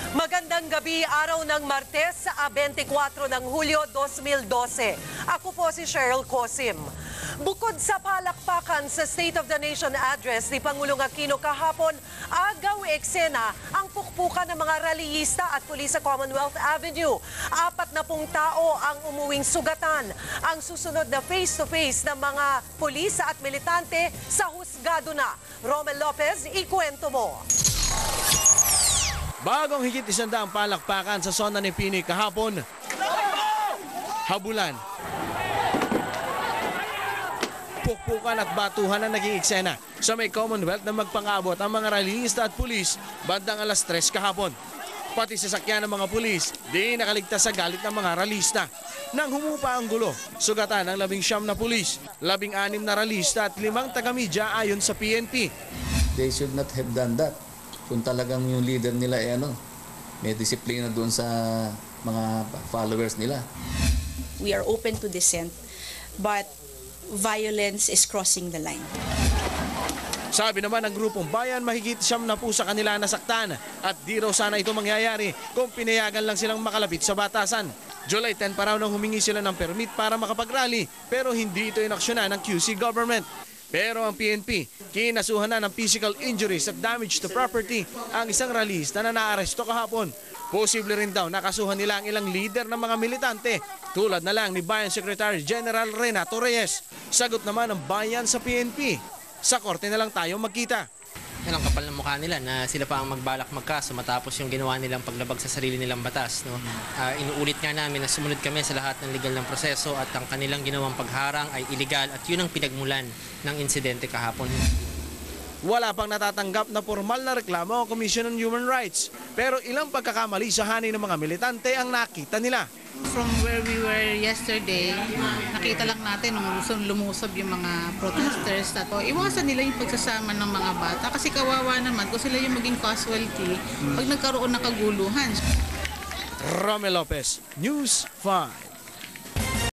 Magandang gabi, araw ng Martes, 24 ng Hulyo 2012. Ako po si Cheryl Cosim. Bukod sa palakpakan sa State of the Nation address ni Pangulong Aquino kahapon, agaw eksena ang pukpukan ng mga rallyista at pulis sa Commonwealth Avenue. 40 tao ang umuwing sugatan. Ang susunod na face-to-face ng mga pulis at militante sa husgado na. Romel Lopez, ikwento mo. Bagong higit 100 palakpakan sa zona ni Pinoy kahapon. Habulan. Pukpukan at batuhan ang naging eksena sa may Commonwealth na magpangabot ang mga rallyista at pulis bandang alas 3 kahapon. Pati sasakyan ng mga pulis, di nakaligtas sa galit ng mga rallyista. Nang humupa ang gulo, sugatan ang 19 na pulis, 16 na rallyista at 5 taga-media ayon sa PNP. They should not have done that. Kung talagang yung leader nila may disiplina doon sa mga followers nila. We are open to dissent, but violence is crossing the line. Sabi naman ng grupong bayan, mahigit 9 na po sa kanila nasaktan at di raw sana ito mangyayari kung pinayagan lang silang makalapit sa batasan. July 10 pa raw nang humingi sila ng permit para makapag-rally pero hindi ito inaksyonan ng QC government. Pero ang PNP, kinasuhan na ng physical injuries at damage to property ang isang rallyista na naaresto kahapon. Posible rin daw nakasuhan nila ang ilang leader ng mga militante tulad na lang ni Bayan Secretary General Renato Reyes. Sagot naman ng bayan sa PNP, sa korte na lang tayo magkita. Yan ang kapal ng mukha nila na sila pa ang magbalak magkaso matapos yung ginawa nilang paglabag sa sarili nilang batas. No? Inuulit nga namin na sumunod kami sa lahat ng legal ng proseso at ang kanilang ginawang pagharang ay illegal at yun ang pinagmulan ng insidente kahapon. Wala pang natatanggap na formal na reklamo ang Commission on Human Rights pero ilang pagkakamali sa hanay ng mga militante ang nakita nila. From where we were yesterday, nakita lang natin nung lumusob yung mga protesters at iwasan nila yung pagsasama ng mga bata kasi kawawa naman kung sila yung maging casualty pag nagkaroon ng kaguluhan. Romel Lopez, News 5.